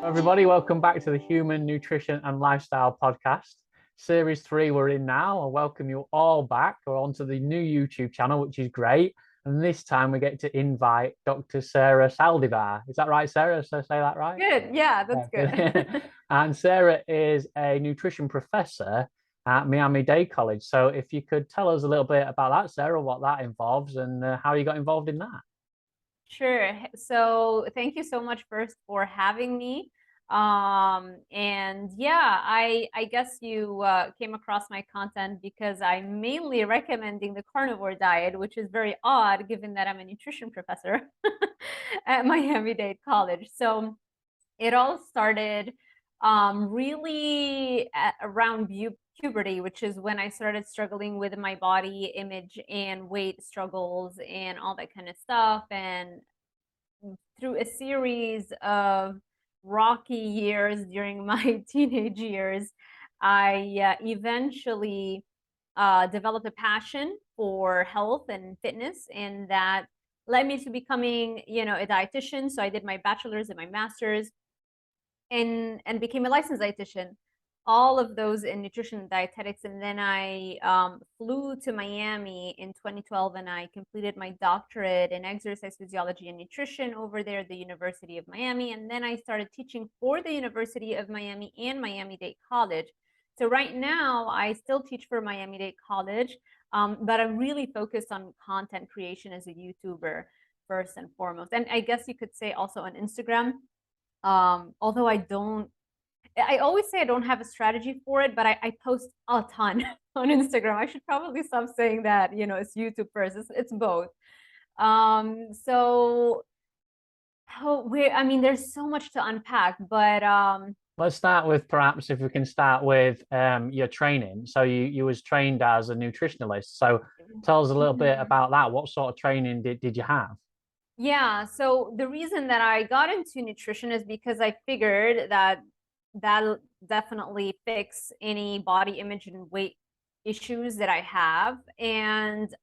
Everybody, welcome back to the Human Nutrition and Lifestyle Podcast. Series 3 we're in now. I welcome you all back. We're onto the new YouTube channel, which is great. And this time we get to invite Dr. Sarah Zaldivar. Is that right, Sarah? So say that right? Good. Yeah, that's good. And Sarah is a nutrition professor at Miami-Dade College. So if you could tell us a little bit about that, Sarah, what that involves and how you got involved in that. Sure. So thank you so much first for having me. And yeah, I guess you came across my content because I'm mainly recommending the carnivore diet, which is very odd given that I'm a nutrition professor at Miami-Dade College. So it all started really around puberty, which is when I started struggling with my body image and weight struggles and all that kind of stuff. And through a series of rocky years during my teenage years, I eventually developed a passion for health and fitness, and that led me to becoming, a dietitian. So I did my bachelor's and my master's and became a licensed dietitian, all of those in nutrition and dietetics. And then I flew to Miami in 2012 and I completed my doctorate in exercise physiology and nutrition over there at the University of Miami. And then I started teaching for the University of Miami and Miami-Dade College. So right now I still teach for Miami-Dade College, but I'm really focused on content creation as a YouTuber first and foremost. And I guess you could say also on Instagram. Although I always say I don't have a strategy for it, but I post a ton on Instagram. I should probably stop saying that, it's YouTube first. It's both. So I mean, there's so much to unpack, but Let's start with perhaps if we can start with your training. So you was trained as a nutritionalist. So tell us a little bit Mhm. about that. What sort of training did you have? Yeah, so the reason that I got into nutrition is because I figured that that'll definitely fix any body image and weight issues that I have. And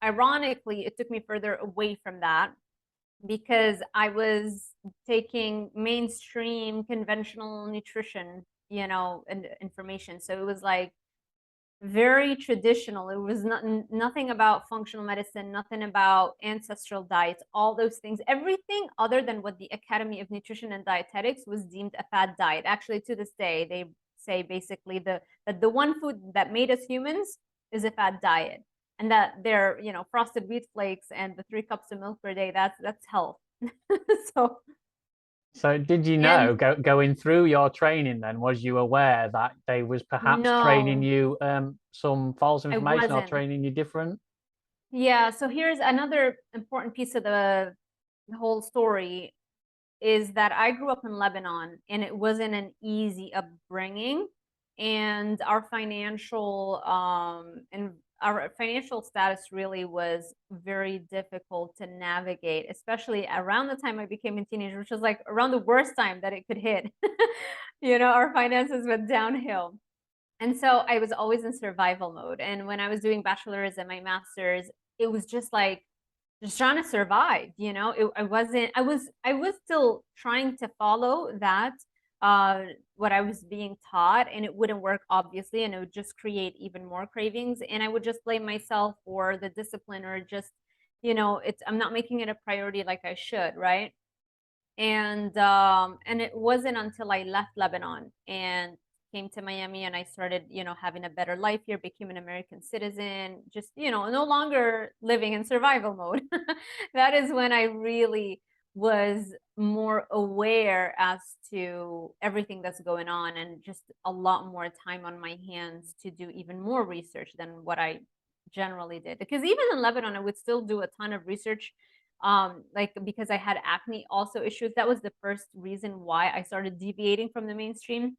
ironically, it took me further away from that because I was taking mainstream conventional nutrition, and information. So it was like very traditional. It was nothing about functional medicine, nothing about ancestral diets, all those things. Everything other than what the Academy of Nutrition and Dietetics was deemed a fad diet. Actually, to this day, they say basically that the one food that made us humans is a fad diet, and that they're frosted wheat flakes and the 3 cups of milk per day. That's health. So So did you know and going through your training then, was you aware that they was perhaps training no, you some false I information or wasn't. training you different? Yeah, so here's another important piece of the whole story is that I grew up in Lebanon and it wasn't an easy upbringing, and our financial status really was very difficult to navigate, especially around the time I became a teenager, which was like around the worst time that it could hit. Our finances went downhill. And so I was always in survival mode. And when I was doing bachelor's and my master's, it was just like just trying to survive. I wasn't, I was still trying to follow that, what I was being taught, and it wouldn't work, obviously, and it would just create even more cravings. And I would just blame myself for the discipline, or just, I'm not making it a priority like I should, right? And it wasn't until I left Lebanon and came to Miami and I started, having a better life here, became an American citizen, just, no longer living in survival mode. That is when I really was more aware as to everything that's going on, and just a lot more time on my hands to do even more research than what I generally did. Because even in Lebanon, I would still do a ton of research, like because I had acne also issues. That was the first reason why I started deviating from the mainstream,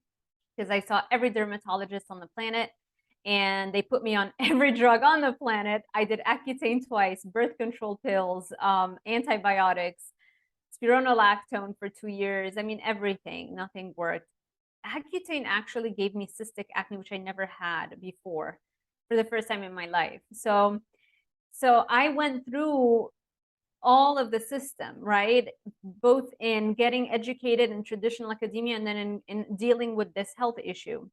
because I saw every dermatologist on the planet and they put me on every drug on the planet. I did Accutane twice, birth control pills, antibiotics, spironolactone for 2 years. I mean, everything, nothing worked. Accutane actually gave me cystic acne, which I never had before, for the first time in my life. So I went through all of the system, right? Both in getting educated in traditional academia and then in dealing with this health issue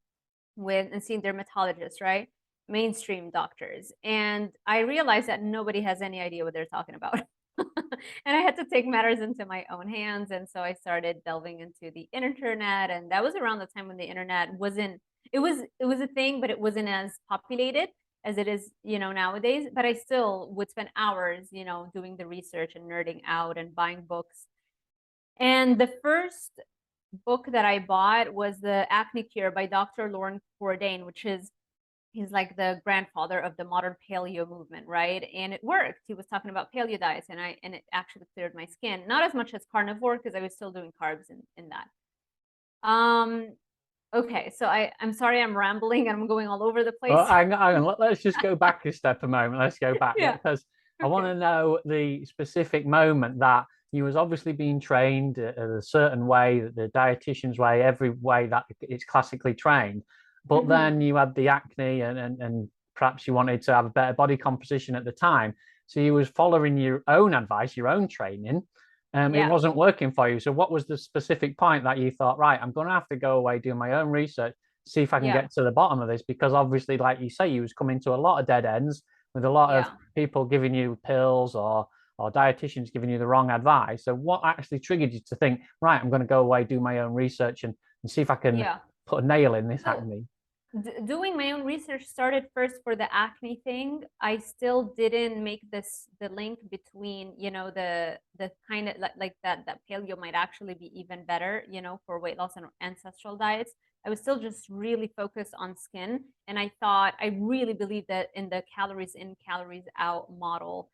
with and seeing dermatologists, right? Mainstream doctors. And I realized that nobody has any idea what they're talking about. And I had to take matters into my own hands. And so I started delving into the internet. And that was around the time when the internet wasn't, it was a thing, but it wasn't as populated as it is, nowadays. But I still would spend hours, doing the research and nerding out and buying books. And the first book that I bought was The Acne Cure by Dr. Lauren Cordain, which is he's like the grandfather of the modern paleo movement, right? And it worked. He was talking about paleo diets, and it actually cleared my skin. Not as much as carnivore because I was still doing carbs in that. Okay, so I'm sorry I'm rambling and I'm going all over the place. Well, hang on. Let's just go back a step a moment. Let's go back Yeah. because I want Okay. to know the specific moment that you was obviously being trained a certain way, the dietitian's way, every way that it's classically trained. But then you had the acne and perhaps you wanted to have a better body composition at the time. So you was following your own advice, your own training. It Yeah. wasn't working for you. So what was the specific point that you thought, right, I'm going to have to go away, do my own research, see if I can Yeah. get to the bottom of this? Because obviously, like you say, you was coming to a lot of dead ends with a lot of Yeah. people giving you pills or dietitians giving you the wrong advice. So what actually triggered you to think, right, I'm going to go away, do my own research and see if I can Yeah. put a nail in this So acne? doing my own research started first for the acne thing. I still didn't make the link between, the kind of like that paleo might actually be even better, for weight loss and ancestral diets. I was still just really focused on skin, and I really believed that in the calories in, calories out model,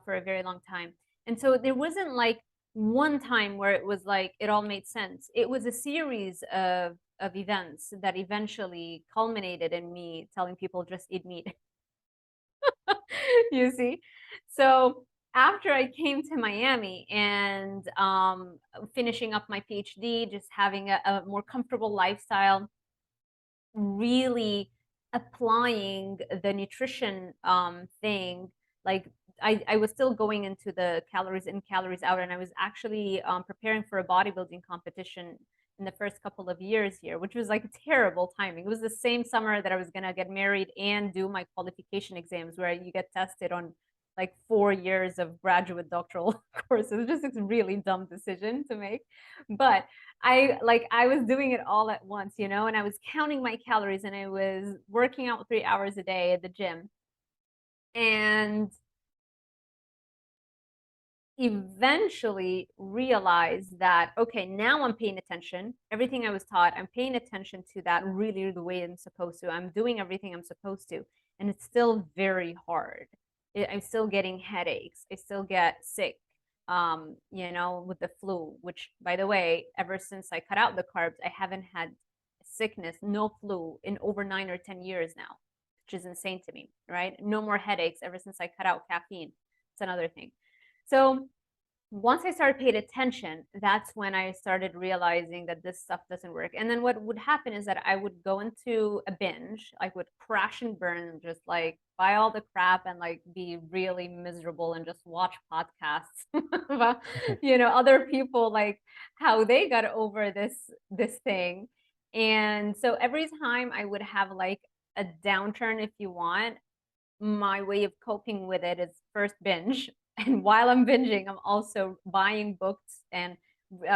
for a very long time. And so there wasn't like one time where it was like it all made sense. It was a series of events that eventually culminated in me telling people just eat meat. You see? So after I came to Miami and finishing up my PhD, just having a more comfortable lifestyle, really applying the nutrition thing, like I was still going into the calories in, calories out, and I was actually preparing for a bodybuilding competition in the first couple of years here, which was like terrible timing. It was the same summer that I was gonna get married and do my qualification exams, where you get tested on like 4 years of graduate doctoral courses. It's just a really dumb decision to make, but I was doing it all at once, and I was counting my calories and I was working out 3 hours a day at the gym. And eventually realized that, okay, now I'm paying attention. Everything I was taught, I'm paying attention to that really the way I'm supposed to. I'm doing everything I'm supposed to. And it's still very hard. I'm still getting headaches. I still get sick, with the flu, which, by the way, ever since I cut out the carbs, I haven't had sickness, no flu in over 9 or 10 years now, which is insane to me, right? No more headaches ever since I cut out caffeine. It's another thing. So once I started paying attention, that's when I started realizing that this stuff doesn't work. And then what would happen is that I would go into a binge, I would crash and burn, just like buy all the crap and like be really miserable and just watch podcasts about, other people, like how they got over this thing. And so every time I would have like a downturn, if you want, my way of coping with it is first binge. And while I'm binging, I'm also buying books and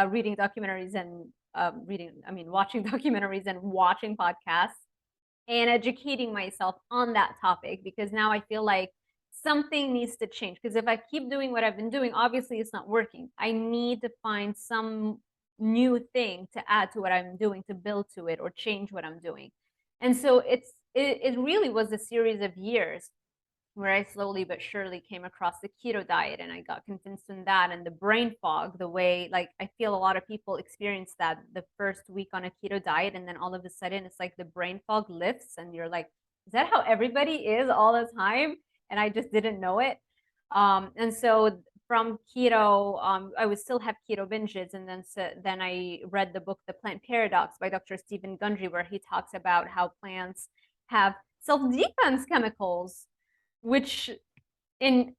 reading documentaries and watching documentaries and watching podcasts and educating myself on that topic, because now I feel like something needs to change. Because if I keep doing what I've been doing, obviously it's not working. I need to find some new thing to add to what I'm doing, to build to it or change what I'm doing. And so it really was a series of years where I slowly but surely came across the keto diet, and I got convinced in that, and the brain fog, the way, like, I feel a lot of people experience that the first week on a keto diet, and then all of a sudden it's like the brain fog lifts and you're like, is that how everybody is all the time? And I just didn't know it. And so from keto, I would still have keto binges, and then I read the book The Plant Paradox by Dr. Stephen Gundry, where he talks about how plants have self-defense chemicals, which in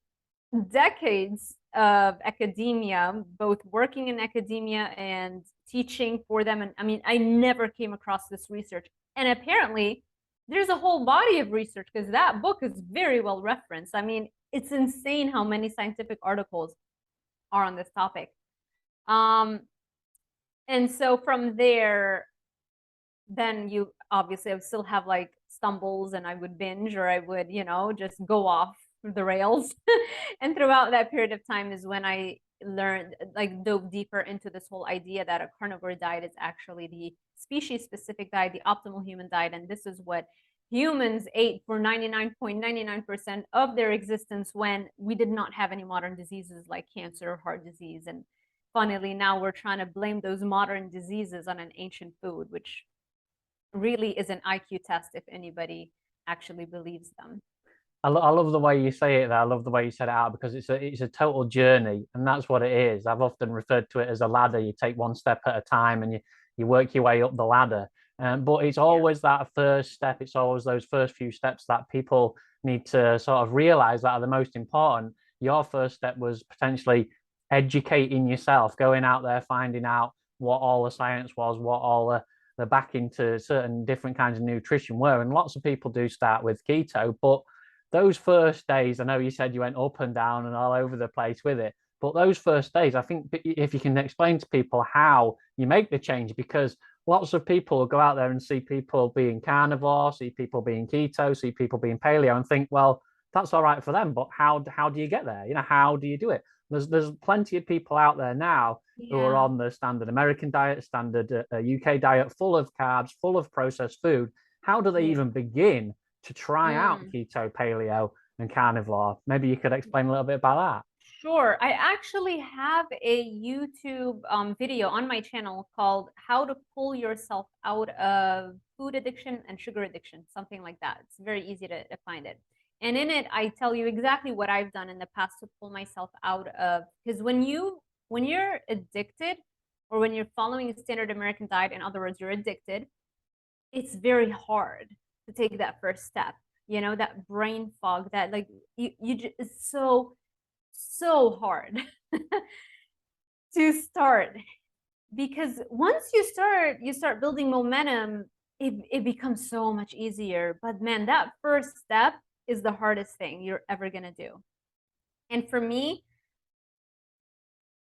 decades of academia, both working in academia and teaching for them. And I mean, I never came across this research. And apparently, there's a whole body of research because that book is very well referenced. I mean, it's insane how many scientific articles are on this topic. And so from there, then you obviously I would still have like stumbles and I would binge or I would, just go off the rails. And throughout that period of time is when I learned, like, dove deeper into this whole idea that a carnivore diet is actually the species specific diet, the optimal human diet. And this is what humans ate for 99.99% of their existence when we did not have any modern diseases like cancer or heart disease. And funnily, now we're trying to blame those modern diseases on an ancient food, which really is an IQ test if anybody actually believes them. I love the way you say it there. I love the way you set it out because it's a total journey, and that's what it is. I've often referred to it as a ladder. You take one step at a time, and you work your way up the ladder. But it's always that first step. It's always those first few steps that people need to sort of realize that are the most important. Your first step was potentially educating yourself, going out there, finding out what all the science was, what all the back into certain different kinds of nutrition were. And lots of people do start with keto, but those first days, I know you said you went up and down and all over the place with it, but those first days, I think if you can explain to people how you make the change, because lots of people go out there and see people being carnivore, see people being keto, see people being paleo, and think, well, that's all right for them, but how do you get there? How do you do it? There's plenty of people out there now who are on the standard American diet, standard UK diet, full of carbs, full of processed food. How do they even begin to try out keto, paleo, and carnivore? Maybe you could explain a little bit about that. Sure. I actually have a YouTube video on my channel called How to Pull Yourself Out of Food Addiction and Sugar Addiction, something like that. It's very easy to find it. And in it, I tell you exactly what I've done in the past to pull myself out of, because when you're addicted or when you're following a standard American diet, in other words, you're addicted, it's very hard to take that first step, that brain fog, that like you just, it's so hard to start, because once you start building momentum, it becomes so much easier. But man, that first step is the hardest thing you're ever going to do. And for me,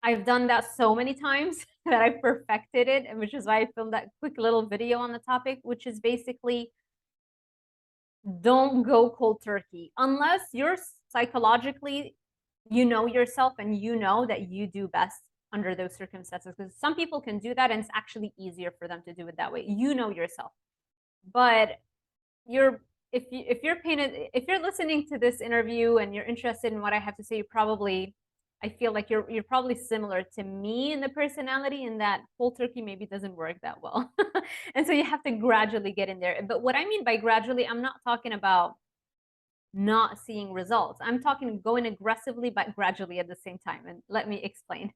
I've done that so many times that I perfected it, and which is why I filmed that quick little video on the topic, which is basically, don't go cold turkey unless you're psychologically, yourself and you know that you do best under those circumstances. Because some people can do that and it's actually easier for them to do it that way. Yourself. But if you're listening to this interview and you're interested in what I have to say, I feel like you're probably similar to me in the personality, in that cold turkey maybe doesn't work that well. And so you have to gradually get in there. But what I mean by gradually, I'm not talking about not seeing results. I'm talking going aggressively, but gradually at the same time. And let me explain.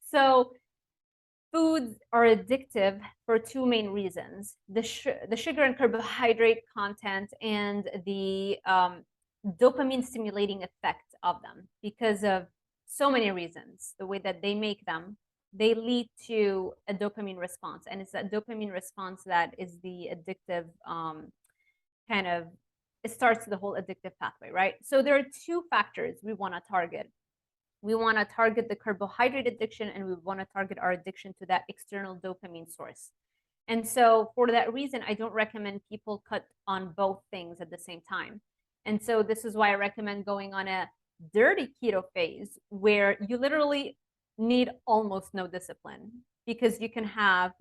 So foods are addictive for two main reasons: the sugar and carbohydrate content and the dopamine stimulating effect of them. Because of so many reasons, the way that they make them, they lead to a dopamine response. And it's that dopamine response that is the addictive it starts the whole addictive pathway, right? So there are two factors we want to target. We want to target the carbohydrate addiction, and we want to target our addiction to that external dopamine source. And so for that reason, I don't recommend people cut on both things at the same time. And so this is why I recommend going on a dirty keto phase, where you literally need almost no discipline, because you can have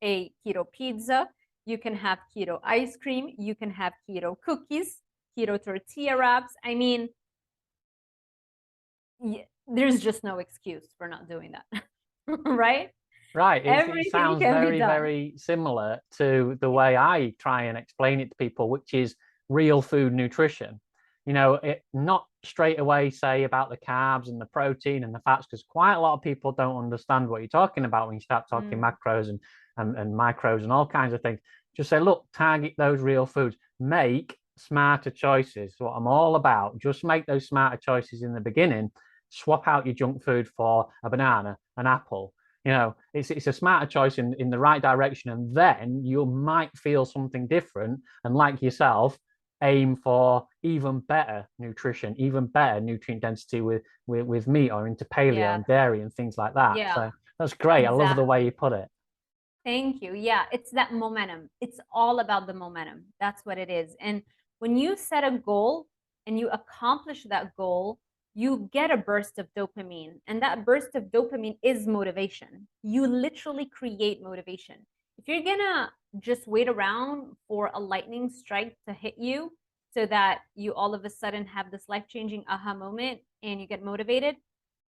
a keto pizza, you can have keto ice cream, you can have keto cookies, keto tortilla wraps. I mean, there's just no excuse for not doing that. Right? Right. It sounds very, very similar to the way I try and explain it to people, which is real food nutrition. Not straight away say about the carbs and the protein and the fats, because quite a lot of people don't understand what you're talking about when you start talking macros and micros and all kinds of things. Just say, look, target those real foods. Make smarter choices. What I'm all about. Just make those smarter choices in the beginning. swap out your junk food for a banana, an apple. It's a smarter choice in the right direction, and then you might feel something different. And like yourself, aim for even better nutrition, even better nutrient density with meat, or into paleo Yeah. and dairy and things like that. Yeah. So that's great. I love the way you Exactly. put it. Thank you. Yeah, it's that momentum. It's all about the momentum. That's what it is. And when you set a goal and you accomplish that goal, you get a burst of dopamine. And that burst of dopamine is motivation. You literally create motivation. If you're going to just wait around for a lightning strike to hit you so that you all of a sudden have this life-changing aha moment and you get motivated,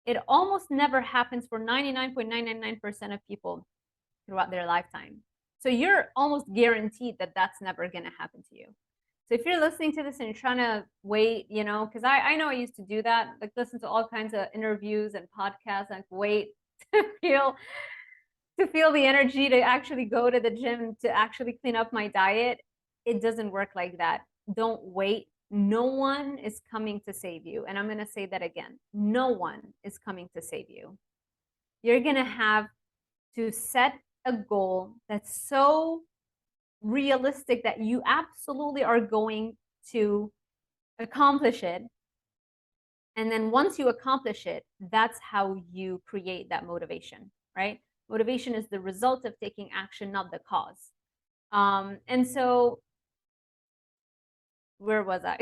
it almost never happens for 99.999% of people throughout their lifetime. So you're almost guaranteed that that's never going to happen to you. So if you're listening to this and you're trying to wait, because I know I used to do that, like listen to all kinds of interviews and podcasts and wait to feel the energy to actually go to the gym, to actually clean up my diet. It doesn't work like that. Don't wait. No one is coming to save you. And I'm going to say that again. No one is coming to save you. You're going to have to set a goal that's so realistic that you absolutely are going to accomplish it. And then once you accomplish it, that's how you create that motivation, right? Motivation is the result of taking action, not the cause. And so, where was I?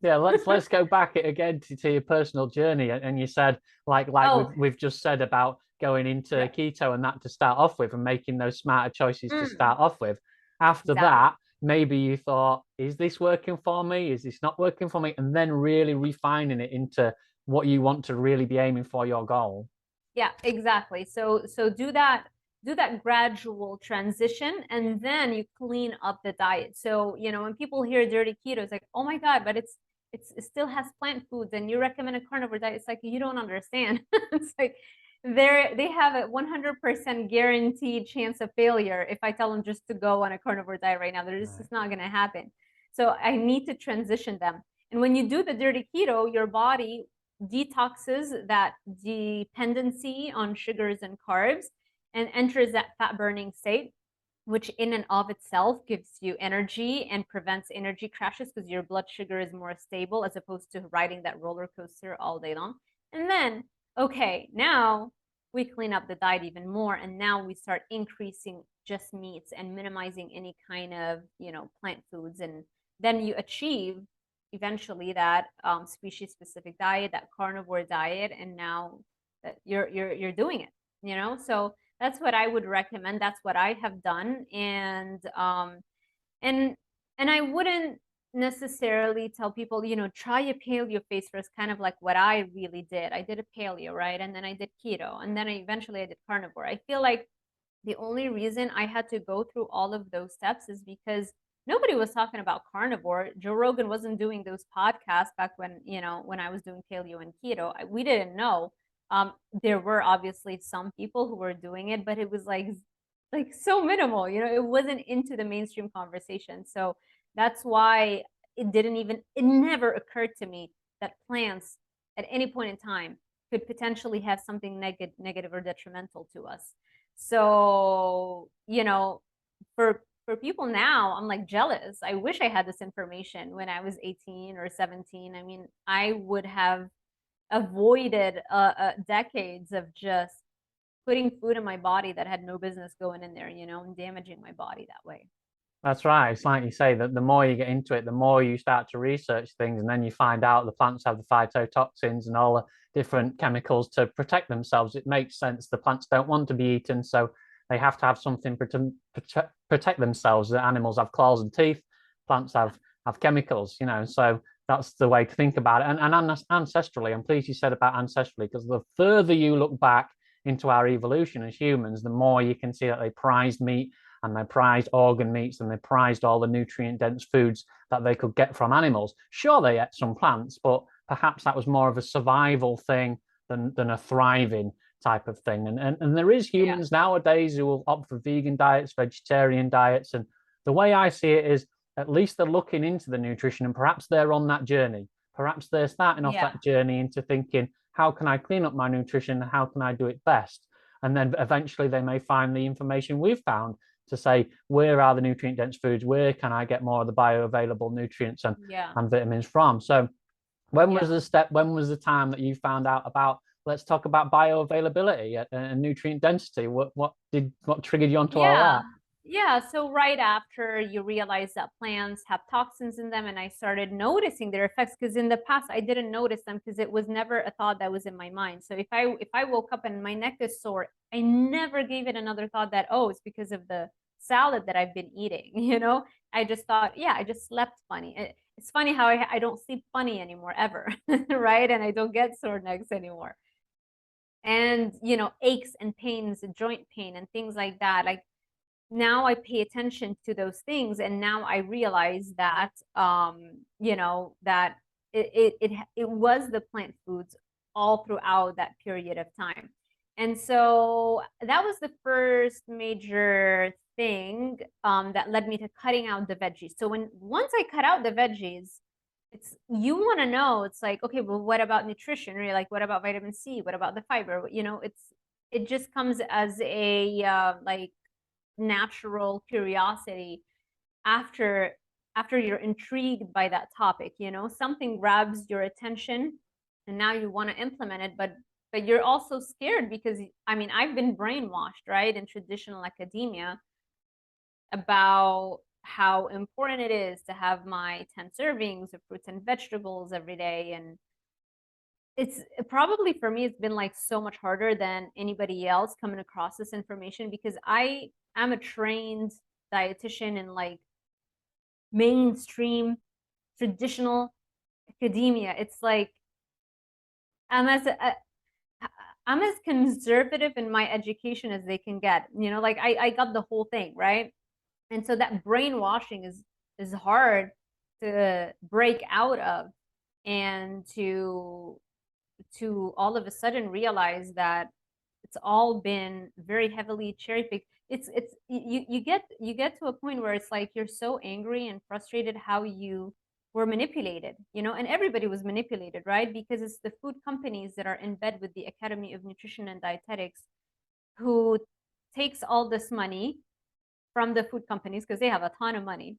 Yeah, let's go back it again to your personal journey. And you said like Oh, we've just said about going into yeah. keto and that to start off with, and making those smarter choices to Mm, start off with. After exactly. that, maybe you thought, is this working for me? Is this not working for me? And then really refining it into what you want to really be aiming for, your goal. Yeah, exactly. So do that gradual transition, and then you clean up the diet. So, when people hear dirty keto, it's like, oh my God, but it still has plant foods and you recommend a carnivore diet. It's like, you don't understand. It's like they have a 100% guaranteed chance of failure if I tell them just to go on a carnivore diet right now. They're just, Right. it's not gonna happen. So I need to transition them. And when you do the dirty keto, your body detoxes that dependency on sugars and carbs and enters that fat burning state, which in and of itself gives you energy and prevents energy crashes because your blood sugar is more stable as opposed to riding that roller coaster all day long. And then, okay, now we clean up the diet even more, and now we start increasing just meats and minimizing any kind of plant foods, and then you achieve eventually that species specific diet, that carnivore diet, and now that you're doing it. So that's what I would recommend. That's what I have done. And I wouldn't necessarily tell people, try a paleo phase first, kind of like what I really did. I did a paleo, right? And then I did keto, and then eventually I did carnivore. I feel like the only reason I had to go through all of those steps is because nobody was talking about carnivore. Joe Rogan wasn't doing those podcasts back when I was doing paleo and keto. We didn't know. There were obviously some people who were doing it, but it was like so minimal. It wasn't into the mainstream conversation. So that's why it never occurred to me that plants at any point in time could potentially have something negative or detrimental to us. So, for people now, I'm like jealous. I wish I had this information when I was 18 or 17. I mean, I would have avoided decades of just putting food in my body that had no business going in there, and damaging my body that way. That's right. It's like you say that the more you get into it, the more you start to research things, and then you find out the plants have the phytotoxins and all the different chemicals to protect themselves. It makes sense. The plants don't want to be eaten, so they have to have something to protect themselves. The animals have claws and teeth. Plants have chemicals. So that's the way to think about it. And ancestrally, I'm pleased you said about ancestrally, because the further you look back into our evolution as humans, the more you can see that they prized meat, and they prized organ meats, and they prized all the nutrient dense foods that they could get from animals. Sure, they ate some plants, but perhaps that was more of a survival thing than a thriving type of thing. And there is Yeah. humans nowadays who will opt for vegan diets, vegetarian diets. And the way I see it is, at least they're looking into the nutrition, and perhaps they're on that journey. Perhaps they're starting off Yeah. that journey into thinking, how can I clean up my nutrition? How can I do it best? And then eventually they may find the information we've found to say, where are the nutrient dense foods? Where can I get more of the bioavailable nutrients Yeah. and vitamins from? So when was Yeah. the step, when was the time that you found out about, let's talk about bioavailability and nutrient density? What triggered you onto all Yeah. that? Yeah. So right after you realize that plants have toxins in them, and I started noticing their effects, because in the past I didn't notice them because it was never a thought that was in my mind. So if I woke up and my neck is sore, I never gave it another thought that, oh, it's because of the salad that I've been eating. I just thought, yeah, I just slept funny. It's funny how I don't sleep funny anymore ever, right? And I don't get sore necks anymore. And aches and pains, joint pain and things like that. Like, now I pay attention to those things, and now I realize that that it was the plant foods all throughout that period of time. And so that was the first major thing that led me to cutting out the veggies. So once I cut out the veggies, it's, you want to know, it's like, okay, well, what about nutrition? Or you're like, what about vitamin C? What about the fiber? It just comes as a like natural curiosity after you're intrigued by that topic. Something grabs your attention, and now you want to implement it, but you're also scared because, I mean, I've been brainwashed, right, in traditional academia about how important it is to have my 10 servings of fruits and vegetables every day. And it's probably, for me, it's been like so much harder than anybody else coming across this information, because I am a trained dietitian in like mainstream traditional academia. It's like I'm as I'm as conservative in my education as they can get. Like I got the whole thing, right? And so that brainwashing is hard to break out of, and to all of a sudden realize that it's all been very heavily cherry picked. It's you get to a point where it's like you're so angry and frustrated how you were manipulated, and everybody was manipulated, right? Because it's the food companies that are in bed with the Academy of Nutrition and Dietetics, who takes all this money from the food companies because they have a ton of money,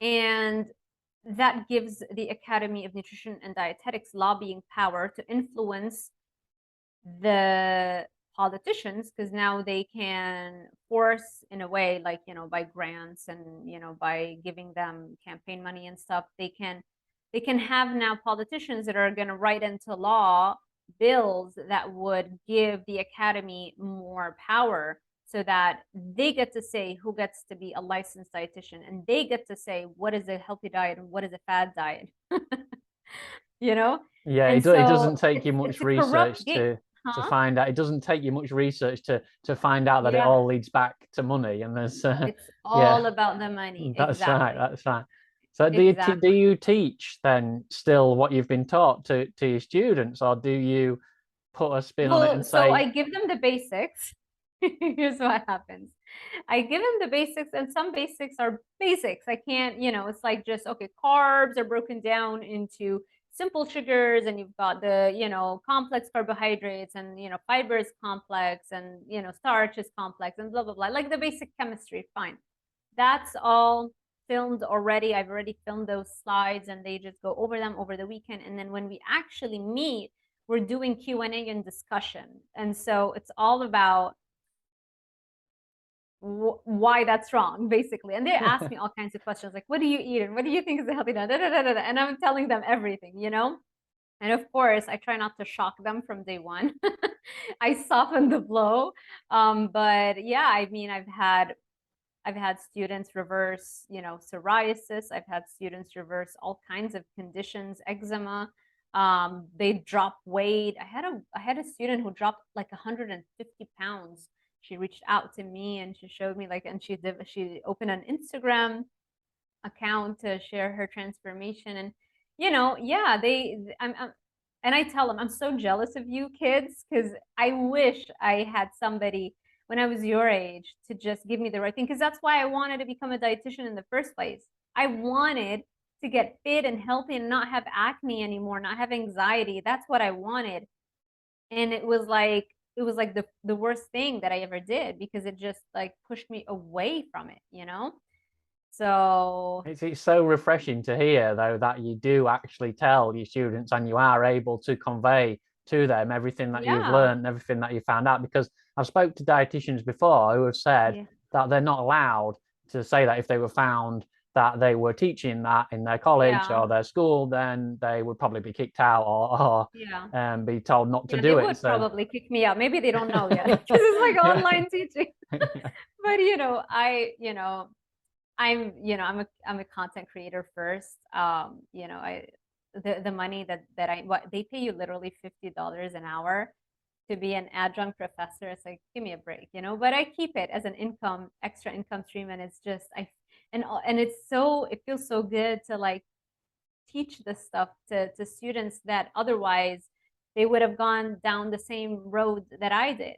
and that gives the Academy of Nutrition and Dietetics lobbying power to influence the politicians, because now they can force, in a way, like, by grants and, by giving them campaign money and stuff, they can have now politicians that are going to write into law bills that would give the academy more power, so that they get to say who gets to be a licensed dietitian, and they get to say what is a healthy diet and what is a fad diet. you know Yeah, and it so doesn't take you it's much a corrupt research game. to Huh? find out. It doesn't take you much research to find out that it Yeah, all leads back to money. And there's it's all yeah, about the money. that's right, Exactly. that's right. So do Exactly. you teach then still what you've been taught to your students, or do you put a spin on it Well, and so say, I give them the basics. Here's what happens. I give them the basics, and some basics are basics. I can't, it's like, just, okay, carbs are broken down into simple sugars, and you've got the, complex carbohydrates, and, fiber is complex, and, starch is complex, and blah, blah, blah. Like the basic chemistry, fine. That's all filmed already. I've already filmed those slides, and they just go over them over the weekend. And then when we actually meet, we're doing Q&A and discussion. And so it's all about why that's wrong, basically. And they ask me all kinds of questions, like, what do you eat? And what do you think is a healthy diet? And I'm telling them everything. And of course, I try not to shock them from day one. I soften the blow. But yeah, I mean, I've had students reverse, psoriasis. I've had students reverse all kinds of conditions, eczema. They drop weight. I had a student who dropped like 150 pounds. She reached out to me and she showed me, like, and she opened an Instagram account to share her transformation. And yeah, and I tell them, I'm so jealous of you kids, because I wish I had somebody when I was your age to just give me the right thing, because that's why I wanted to become a dietitian in the first place. I wanted to get fit and healthy and not have acne anymore, not have anxiety. That's what I wanted. And it was like the worst thing that I ever did because it just like pushed me away from it, you know? So It's so refreshing to hear, though, that you do actually tell your students and you are able to convey to them everything that you've yeah. learned, everything that you found out. Because I've spoke to dietitians before who have said Yeah. that they're not allowed to say that if they were found that they were teaching that in their college Yeah. or their school, then they would probably be kicked out Yeah. or be told not to Yeah, they do it. would So probably kick me out. Maybe they don't know yet because it's like online teaching. But I'm a content creator first. I the money that I what they pay you literally $50 an hour to be an adjunct professor. It's like, give me a break, but I keep it as an extra income stream. And it's just and it feels so good to like teach this stuff to students that otherwise they would have gone down the same road that I did.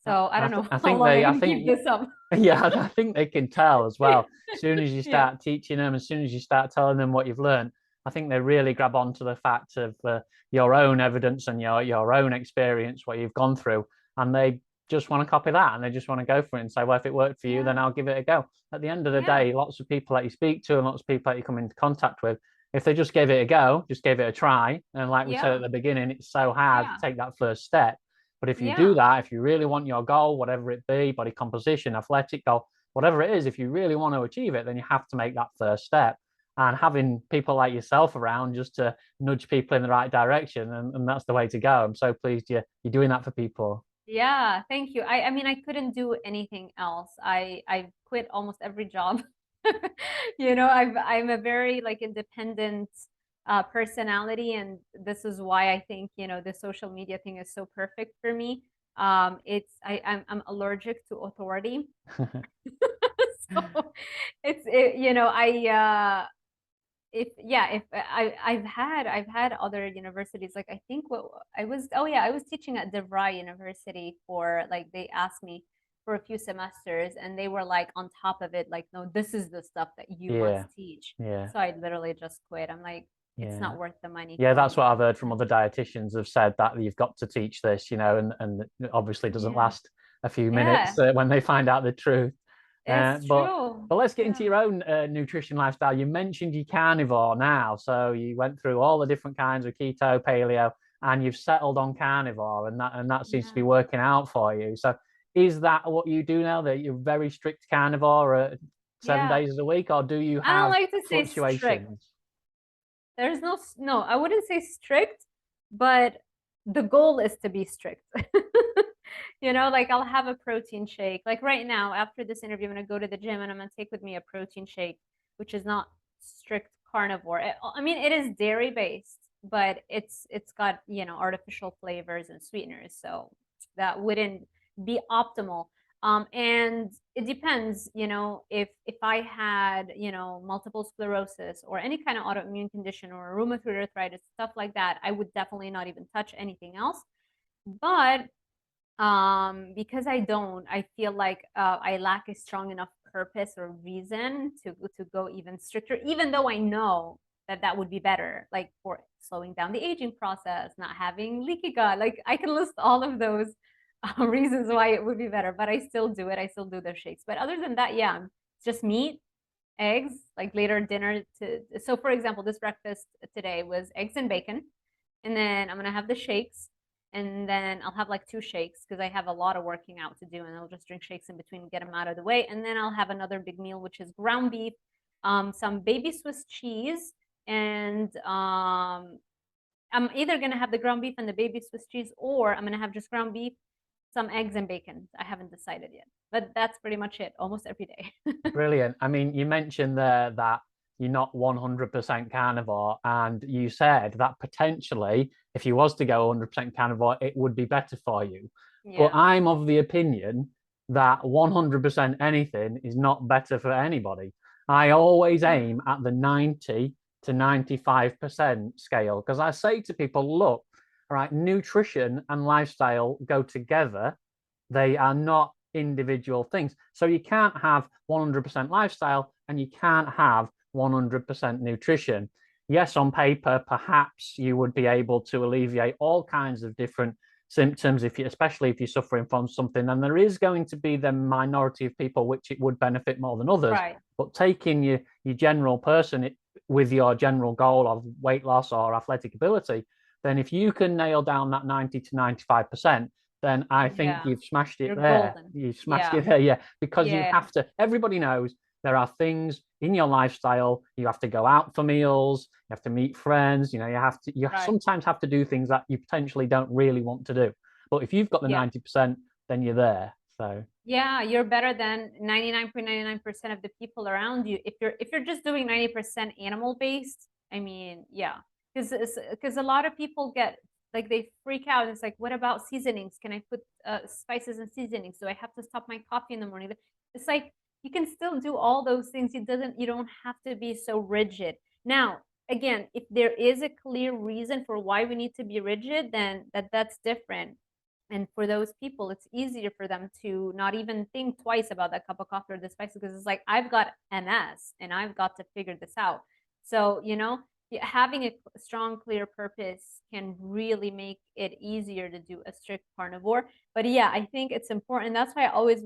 So I don't know I how think long I they, I can keep think, this up. yeah, I think they can tell as well. As soon as you Yeah. start teaching them, as soon as you start telling them what you've learned, I think they really grab onto the fact of your own evidence and your own experience, what you've gone through, and they just want to copy that and they just want to go for it and say, well, if it worked for you, then Yeah. I'll give it a go. At the end of the Yeah. day, lots of people that you speak to and lots of people that you come into contact with, if they just gave it a go, just gave it a try, and like we said at Yeah. the beginning, it's so hard to Yeah. take that first step. But if you do Yeah. that, if you really want your goal, whatever it be, body composition, athletic goal, whatever it is, if you really want to achieve it, then you have to make that first step. And having people like yourself around just to nudge people in the right direction, and that's the way to go. I'm so pleased you're doing that for people. Yeah. Thank you. I mean, I couldn't do anything else. I quit almost every job. I'm a very like independent personality, and this is why I think, the social media thing is so perfect for me. I'm allergic to authority. So I if I've had other universities, like I think what I was teaching at DeVry University for like they asked me for a few semesters and they were like on top of it, like, no, this is the stuff that you must Yeah, teach. yeah, So I literally just quit. I'm like, it's yeah. not worth the money Yeah, for that's me. what I've heard from other dietitians have said that you've got to teach this, and it obviously doesn't Yeah. last a few minutes Yeah, when they find out the truth. Uh, it's but true. but let's get into Yeah. your own nutrition lifestyle. You mentioned you carnivore now, so you went through all the different kinds of keto, paleo, and you've settled on carnivore, and that seems to be Yeah. working out for you. So is that what you do now? That you're very strict carnivore 7 Yeah. days a week, or do you I don't have like to say strict. fluctuations? There's no, I wouldn't say strict, but the goal is to be strict. Like I'll have a protein shake. Like right now, after this interview, I'm gonna go to the gym and I'm gonna take with me a protein shake, which is not strict carnivore. I mean, it is dairy based, but it's got, artificial flavors and sweeteners, so that wouldn't be optimal. And it depends, if I had, multiple sclerosis or any kind of autoimmune condition or rheumatoid arthritis, stuff like that, I would definitely not even touch anything else. But because I feel like I lack a strong enough purpose or reason to go even stricter, even though I know that that would be better, like for slowing down the aging process, not having leaky gut. Like I can list all of those reasons why it would be better, but I still do it. I still do the shakes. But other than that, yeah, it's just meat, eggs, like later dinner. So for example, this breakfast today was eggs and bacon, and then I'm gonna have the shakes, and then I'll have like two shakes because I have a lot of working out to do, and I'll just drink shakes in between and get them out of the way. And then I'll have another big meal, which is ground beef, some baby Swiss cheese, and I'm either gonna have the ground beef and the baby Swiss cheese, or I'm gonna have just ground beef, some eggs and bacon. I haven't decided yet, but that's pretty much it almost every day. Brilliant. I mean, you mentioned there that you're not 100% carnivore, and you said that potentially, if you was to go 100% carnivore, it would be better for you. But Yeah. I'm of the opinion that 100% anything is not better for anybody. I always aim at the 90 to 95% scale because I say to people, look, all right, nutrition and lifestyle go together. They are not individual things. So you can't have 100% lifestyle and you can't have 100% nutrition. Yes, on paper, perhaps you would be able to alleviate all kinds of different symptoms, if you, especially if you're suffering from something. And there is going to be the minority of people which it would benefit more than others. Right. But taking your general person with your general goal of weight loss or athletic ability, then if you can nail down that 90 to 95%, then I think Yeah. you've smashed it You're there. golden. You've smashed Yeah. it there, yeah. Because you Yeah. have to, everybody knows there are things in your lifestyle. You have to go out for meals, you have to meet friends, you have to, you Right. sometimes have to do things that you potentially don't really want to do. But if you've got the Yeah. 90%, then you're there. So yeah, you're better than 99.99% of the people around you. If you're just doing 90% animal based, I mean, yeah. Because a lot of people get like they freak out. It's like, what about seasonings? Can I put spices and seasonings? Do I have to stop my coffee in the morning? It's like you can still do all those things. You don't have to be so rigid. Now, again, if there is a clear reason for why we need to be rigid, then that's different. And for those people, it's easier for them to not even think twice about that cup of coffee or the spice because it's like, I've got MS and I've got to figure this out. So, having a strong, clear purpose can really make it easier to do a strict carnivore. But yeah, I think it's important. That's why I always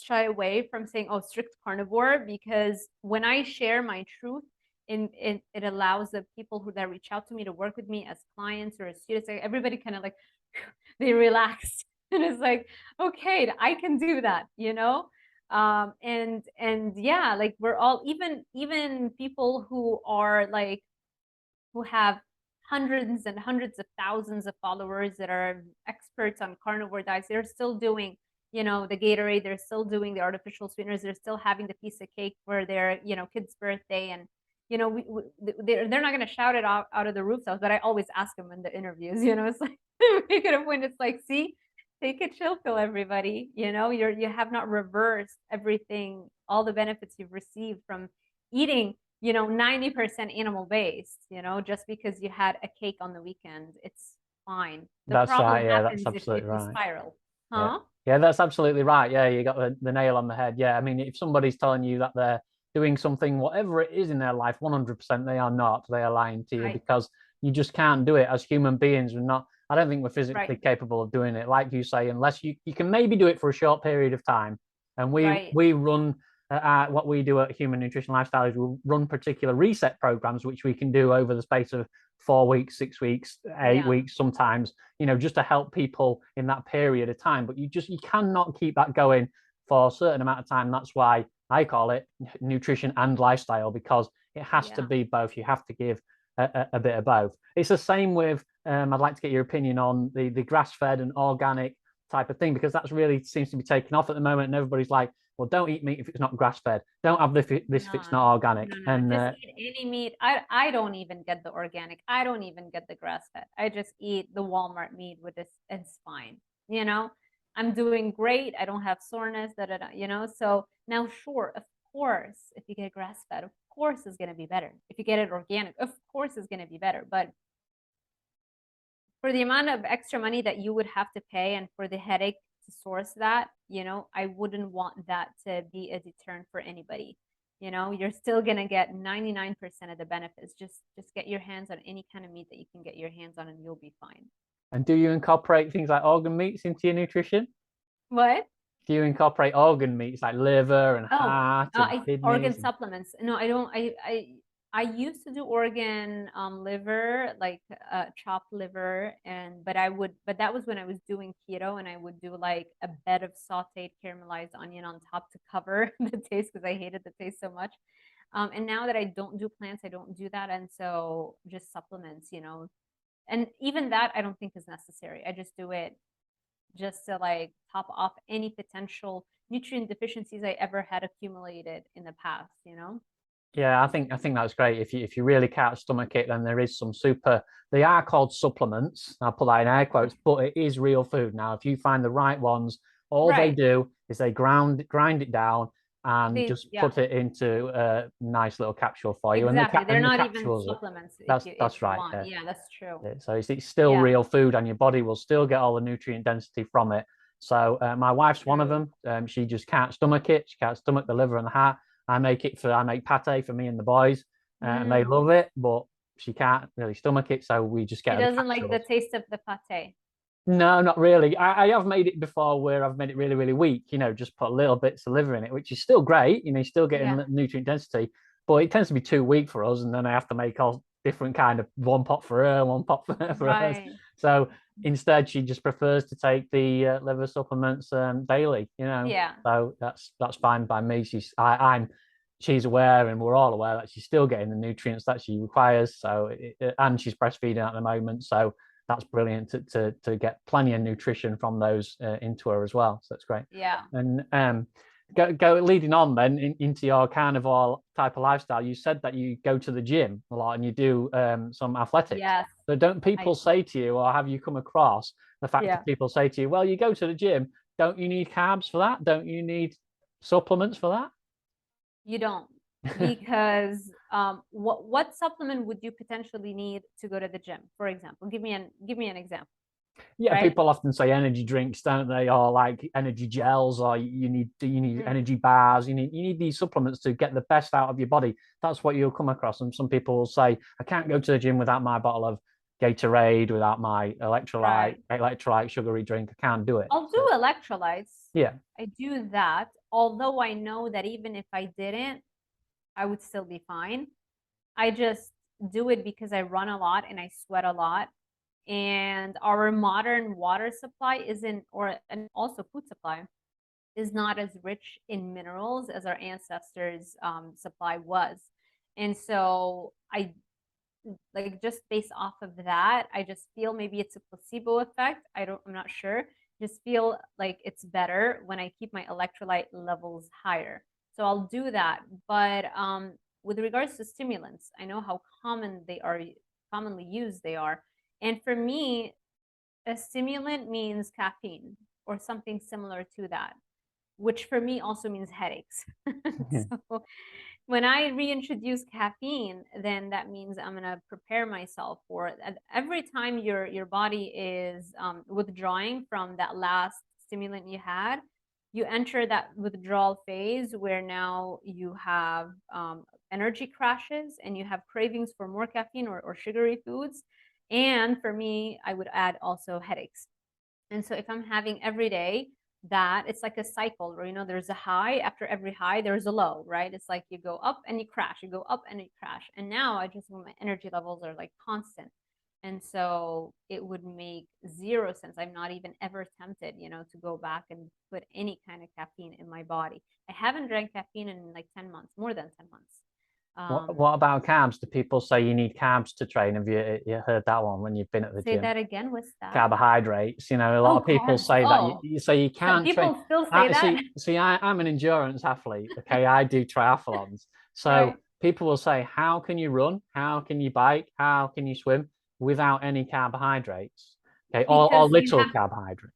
shy away from saying, oh, strict carnivore, because when I share my truth, it allows the people that reach out to me to work with me as clients or as students, like, everybody kind of like, they relaxed and it's like, okay, I can do that, and yeah, like we're all, even people who are like, who have hundreds and hundreds of thousands of followers that are experts on carnivore diets, they're still doing, the Gatorade, they're still doing the artificial sweeteners, they're still having the piece of cake for their, kid's birthday. And they're not going to shout it out of the rooftops, but I always ask them in the interviews, it's like, make it a point. It's like, see, take a chill pill, everybody. You have not reversed everything, all the benefits you've received from eating 90% animal based, just because you had a cake on the weekend. It's fine. The that's problem right. Yeah, that's happens if absolutely you right. spiral. Yeah. Huh? Yeah, that's absolutely right. Yeah, you got the nail on the head. Yeah, I mean, if somebody's telling you that they're doing something, whatever it is in their life, 100% they are not. They are lying to you Right. because you just can't do it as human beings. I don't think we're Right. physically capable of doing it. Like you say, unless you can maybe do it for a short period of time. And Right. we run what we do at Human Nutrition Lifestyle is we run particular reset programs, which we can do over the space of 4 weeks, 6 weeks, eight Yeah. weeks sometimes, just to help people in that period of time. But you cannot keep that going for a certain amount of time. That's why I call it nutrition and lifestyle, because it has to Yeah. be both. You have to give a bit of both. It's the same with, I'd like to get your opinion on the grass-fed and organic type of thing, because that's really seems to be taking off at the moment. And everybody's like, well, don't eat meat if it's not grass-fed. Don't have this if it's not No, organic. no, no. And Just eat any meat. I don't even get the organic. I don't even get the grass fed. I just eat the Walmart meat with this. It's fine. You know, I'm doing great. I don't have soreness. Da, da, da, So now, sure, of course, if you get grass fed, of course it's gonna be better. If you get it organic, of course it's gonna be better. But for the amount of extra money that you would have to pay and for the headache to source that, I wouldn't want that to be a deterrent for anybody. You're still going to get 99% of the benefits. Just get your hands on any kind of meat that you can get your hands on and you'll be fine. And do you incorporate things like organ meats into your nutrition? What? Do you incorporate organ meats like liver and Oh, heart and organ kidneys? supplements. No, I don't. I used to do organ liver, like chopped liver, but that was when I was doing keto, and I would do like a bed of sautéed caramelized onion on top to cover the taste because I hated the taste so much. And now that I don't do plants, I don't do that, and so just supplements. And even that I don't think is necessary. I just do it just to like top off any potential nutrient deficiencies I ever had accumulated in the past. Yeah, I think that's great. If you really can't stomach it, then there is some super. They are called supplements. I'll put that in air quotes, but it is real food. Now, if you find the right ones, all they Right. do is they grind it down and just Yeah, put it into a nice little capsule for you. exactly. They're And the not even capsules, supplements if that's you right. want. Yeah. Yeah, that's true. Yeah, so it's still Yeah, real food, and your body will still get all the nutrient density from it. So my wife's one of true. them. She just can't stomach it. She can't stomach the liver and the heart. I make pate for me and the boys, and they Mm. love it, but she can't really stomach it, so we just She get her the doesn't like the capsules. taste of the pate. No, not really. I have made it before where I've made it really, really weak, just put little bits of liver in it, which is still great. You're still getting Yeah. nutrient density, but it tends to be too weak for us. And then I have to make all different kind of one pot for her, one pot for us. Right. So instead, she just prefers to take the liver supplements daily. Yeah. So that's fine by me. She's aware, and we're all aware that she's still getting the nutrients that she requires. And she's breastfeeding at the moment, so that's brilliant to get plenty of nutrition from those into her as well. So that's great. Yeah. And go leading on then into your carnivore type of lifestyle. You said that you go to the gym a lot and you do some athletics. Yes. So don't people I say to you, or have you come across the fact Yeah. that people say to you, well, you go to the gym, don't you need carbs for that? Don't you need supplements for You don't, that? because what supplement would you potentially need to go to the gym? For example, give me an example, Yeah, right? people often say energy drinks, don't they? Or like energy gels, or you need Mm. energy bars. You need these supplements to get the best out of your body. That's what you'll come across. And some people will say, I can't go to the gym without my bottle of Gatorade, without my Right. electrolyte sugary drink. I can't do it. I'll do So electrolytes. yeah. I do that, although I know that even if I didn't, I would still be fine. I just do it because I run a lot and I sweat a lot. And our modern water supply isn't, and also food supply is not as rich in minerals as our ancestors' supply was. And so I like, just based off of that, I just feel maybe it's a placebo effect. I'm not sure. Just feel like it's better when I keep my electrolyte levels higher. So I'll do that. But with regards to stimulants, I know how commonly used they are. And for me, a stimulant means caffeine or something similar to that, which for me also means headaches. So when I reintroduce caffeine, then that means I'm gonna prepare myself for it. And every time your body is withdrawing from that last stimulant you had, you enter that withdrawal phase where now you have energy crashes and you have cravings for more caffeine or sugary foods. And for me, I would add also headaches. And so if I'm having every day that, it's like a cycle where, there's a high, after every high, there's a low, right? It's like you go up and you crash, you go up and you crash. And now I just, my energy levels are like constant. And so it would make zero sense. I'm not even ever tempted, to go back and put any kind of caffeine in my body. I haven't drank caffeine in like 10 months, more than 10 months. What about carbs? Do people say you need carbs to train? Have you heard that one when you've been at the Say gym? that again. What's that? Carbohydrates. A lot Oh, of people carbs. say that Oh, you say you can't train. people still say I that. see. I'm an endurance athlete. Okay, I do triathlons. So Right. people will say, how can you run? How can you bike? How can you swim without any carbohydrates? Okay, or Because you little have carbohydrates.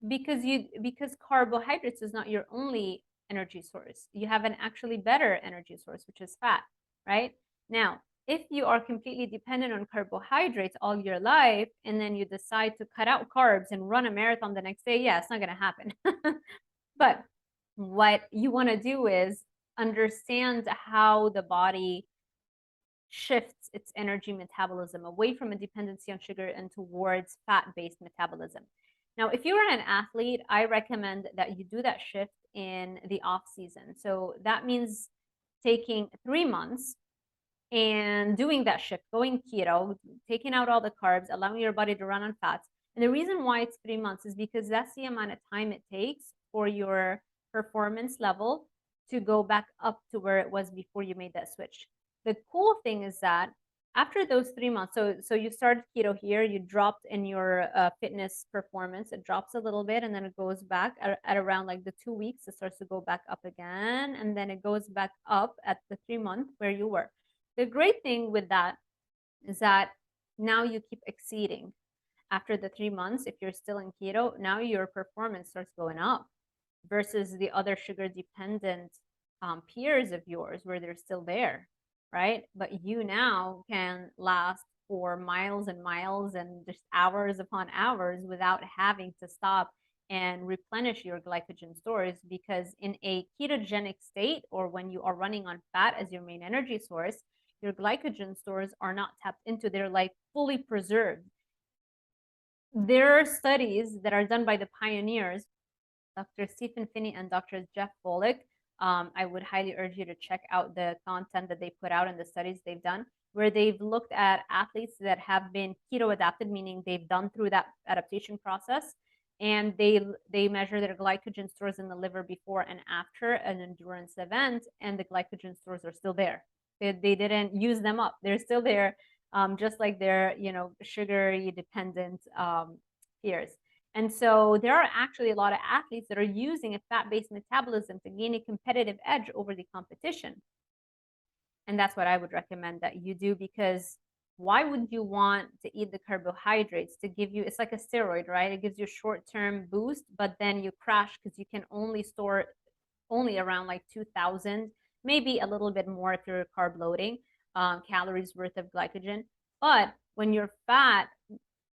because carbohydrates is not your only energy source. You have an actually better energy source, which is fat, right? Now, if you are completely dependent on carbohydrates all your life and then you decide to cut out carbs and run a marathon the next day, yeah, it's not going to happen. But what you want to do is understand how the body shifts its energy metabolism away from a dependency on sugar and towards fat-based metabolism. Now, if you're an athlete, I recommend that you do that shift in the off season. So that means taking 3 months and doing that shift, going keto, taking out all the carbs, allowing your body to run on fats. And the reason why it's 3 months is because that's the amount of time it takes for your performance level to go back up to where it was before you made that switch. The cool thing is that after those 3 months, so you started keto here, you dropped in your fitness performance, it drops a little bit and then it goes back at around like the 2 weeks, it starts to go back up again, and then it goes back up at the 3 month where you were. The great thing with that is that now you keep exceeding. After the 3 months, if you're still in keto, now your performance starts going up versus the other sugar dependent peers of yours where they're still there, right? But you now can last for miles and miles and just hours upon hours without having to stop and replenish your glycogen stores, because in a ketogenic state, or when you are running on fat as your main energy source, your glycogen stores are not tapped into. They're like fully preserved. There are studies that are done by the pioneers, Dr. Stephen Finney and Dr. Jeff Volek. I would highly urge you to check out the content that they put out and the studies they've done, where they've looked at athletes that have been keto adapted, meaning they've done through that adaptation process, and they measure their glycogen stores in the liver before and after an endurance event, and the glycogen stores are still there. They didn't use them up. They're still there, just like their sugary dependent peers. And so there are actually a lot of athletes that are using a fat-based metabolism to gain a competitive edge over the competition. And that's what I would recommend that you do, because why would you want to eat the carbohydrates to give you, it's like a steroid, right? It gives you a short-term boost, but then you crash because you can only store only around like 2,000, maybe a little bit more if you're carb loading, calories worth of glycogen. But when you're fat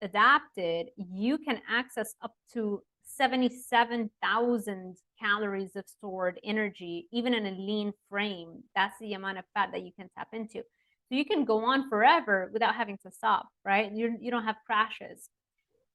adapted, you can access up to 77,000 calories of stored energy, even in a lean frame. That's the amount of fat that you can tap into. So you can go on forever without having to stop, right? You don't have crashes.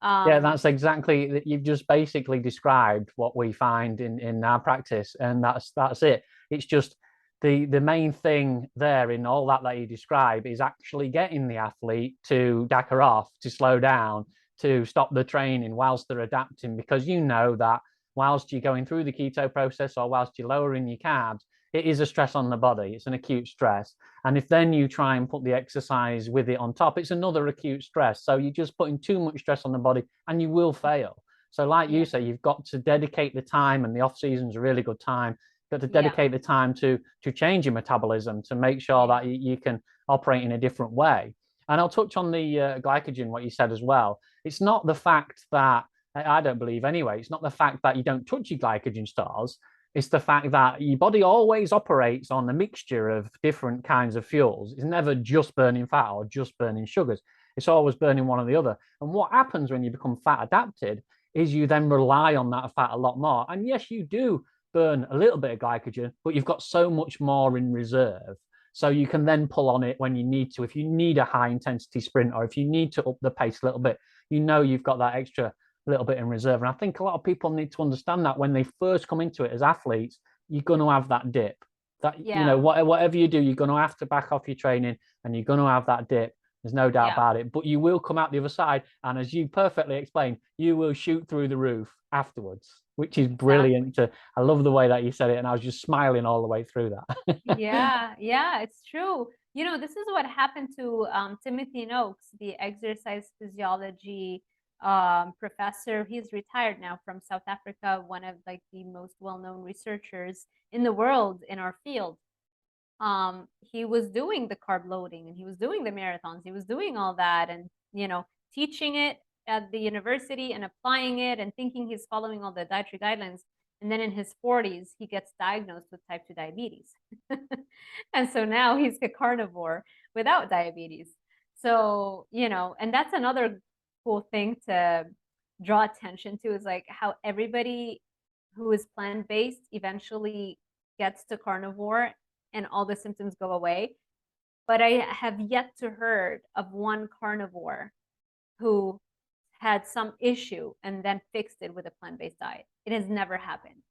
Yeah, that's exactly, you've just basically described what we find in our practice, and that's it. It's just the main thing there in all that you describe is actually getting the athlete to dacker off, to slow down, to stop the training whilst they're adapting, because you know that whilst you're going through the keto process or whilst you're lowering your carbs, it is a stress on the body. It's an acute stress. And if then you try and put the exercise with it on top, it's another acute stress. So you're just putting too much stress on the body and you will fail. So like you say, you've got to dedicate the time, and the off season is a really good time. You've got to dedicate the time to change your metabolism, to make sure that you can operate in a different way. And I'll touch on the glycogen, what you said as well. It's not the fact that, I don't believe anyway, it's not the fact that you don't touch your glycogen stores. It's the fact that your body always operates on a mixture of different kinds of fuels. It's never just burning fat or just burning sugars. It's always burning one or the other. And what happens when you become fat adapted is you then rely on that fat a lot more. And yes, you do burn a little bit of glycogen, but you've got so much more in reserve. So you can then pull on it when you need to. If you need a high intensity sprint, or if you need to up the pace a little bit, you know you've got that extra little bit in reserve. And I think a lot of people need to understand that when they first come into it as athletes, you're going to have that dip. That whatever you do, you're going to have to back off your training, and you're going to have that dip. There's no doubt about it. But you will come out the other side, and as you perfectly explained, you will shoot through the roof afterwards, which is brilliant. I love the way that you said it, and I was just smiling all the way through that. Yeah, it's true. This is what happened to Timothy Noakes, the exercise physiology professor. He's retired now from South Africa, one of like the most well-known researchers in the world in our field. He was doing the carb loading, and he was doing the marathons. He was doing all that, and teaching it at the university and applying it and thinking he's following all the dietary guidelines. And then in his 40s, he gets diagnosed with type 2 diabetes. And so now he's a carnivore without diabetes. So, and that's another cool thing to draw attention to, is like how everybody who is plant-based eventually gets to carnivore and all the symptoms go away. But I have yet to heard of one carnivore who had some issue and then fixed it with a plant-based diet. It has never happened.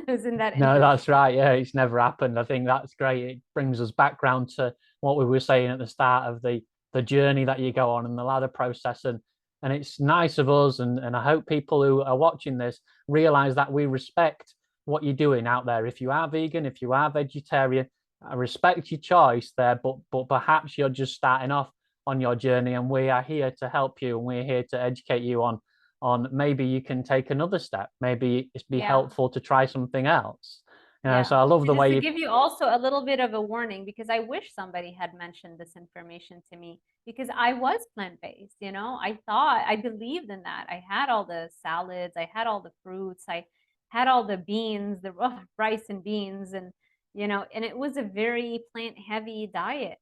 Isn't that No, that's right. Yeah, it's never happened. I think that's great. It brings us back round to what we were saying at the start of the journey that you go on and the ladder process. And it's nice of us, and I hope people who are watching this realize that we respect what you're doing out there. If you are vegan, if you are vegetarian, I respect your choice there, but perhaps you're just starting off on your journey, and we are here to help you, and we're here to educate you on maybe you can take another step. Maybe it's be helpful to try something else. So I love the way you give you also a little bit of a warning, because I wish somebody had mentioned this information to me, because I was plant-based. I believed in that. I had all the salads, I had all the fruits, I had all the beans, the rice and beans, and and it was a very plant heavy diet.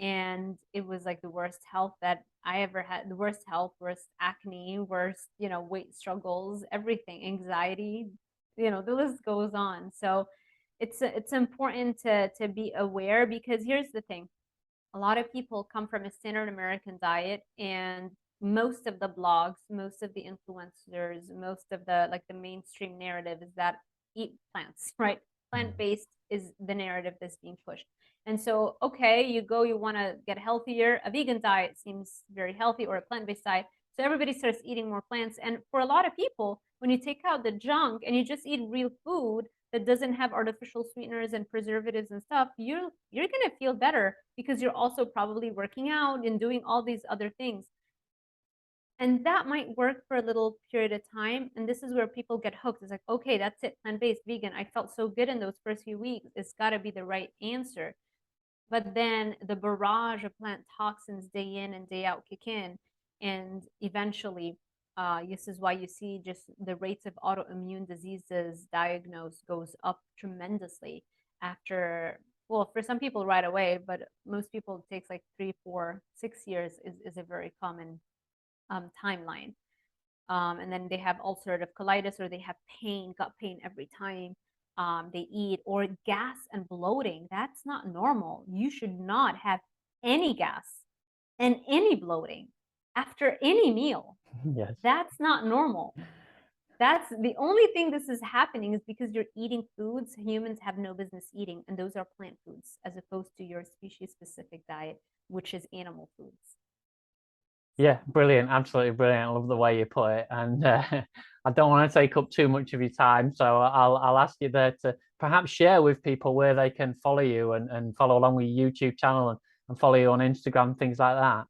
and it was like the worst health that I ever had, the worst health, worst acne, worst, weight struggles, everything, anxiety, the list goes on. So it's important to be aware, because here's the thing. A lot of people come from a standard American diet, and most of the blogs, most of the influencers, most of the mainstream narrative is that eat plants, right? Plant-based is the narrative that's being pushed. And so, okay, you want to get healthier. A vegan diet seems very healthy, or a plant-based diet. So everybody starts eating more plants. And for a lot of people, when you take out the junk and you just eat real food that doesn't have artificial sweeteners and preservatives and stuff, you're going to feel better, because you're also probably working out and doing all these other things. And that might work for a little period of time. And this is where people get hooked. It's like, okay, that's it, plant-based, vegan. I felt so good in those first few weeks. It's got to be the right answer. But then the barrage of plant toxins day in and day out kick in. And eventually, this is why you see just the rates of autoimmune diseases diagnosed goes up tremendously after, well, for some people right away, but most people it takes like 3, 4, 6 years is a very common timeline. And then they have ulcerative colitis, or they have pain, gut pain every time they eat, or gas and bloating. That's not normal. You should not have any gas and any bloating after any meal. Yes. That's not normal. That's the only thing this is happening is because you're eating foods humans have no business eating, and those are plant foods, as opposed to your species specific diet, which is animal foods. Yeah, brilliant. Absolutely brilliant. I love the way you put it. And I don't want to take up too much of your time. So I'll ask you there to perhaps share with people where they can follow you and follow along with your YouTube channel and follow you on Instagram, things like that.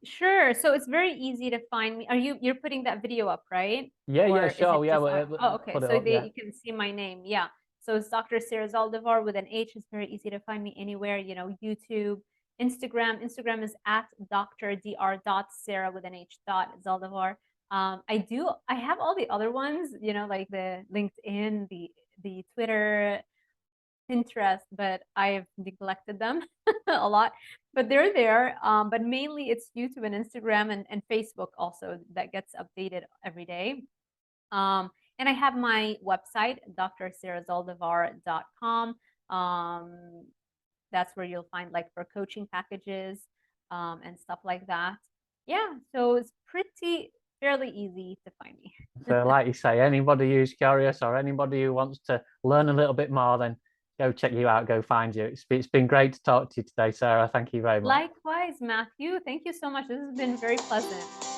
Sure. So it's very easy to find me. You're putting that video up, right? Yeah, yeah, Or is it sure. Yeah, just oh, okay. put it So up. Yeah. you can see my name. Yeah. So it's Dr. Sarah Zaldivar with an H. It's very easy to find me anywhere, YouTube, Instagram. Instagram is at Dr. with an H Zaldivar. I have all the other ones, like the LinkedIn, the Twitter, Pinterest, but I've neglected them a lot. But they're there. But mainly it's YouTube and Instagram and Facebook also that gets updated every day. And I have my website, drsarahzaldivar.com. That's where you'll find like for coaching packages and stuff like that. Yeah, so it's fairly easy to find me. So like you say, anybody who's curious or anybody who wants to learn a little bit more, then go check you out, go find you. It's been great to talk to you today, Sarah. Thank you very much. Likewise, Matthew. Thank you so much. This has been very pleasant.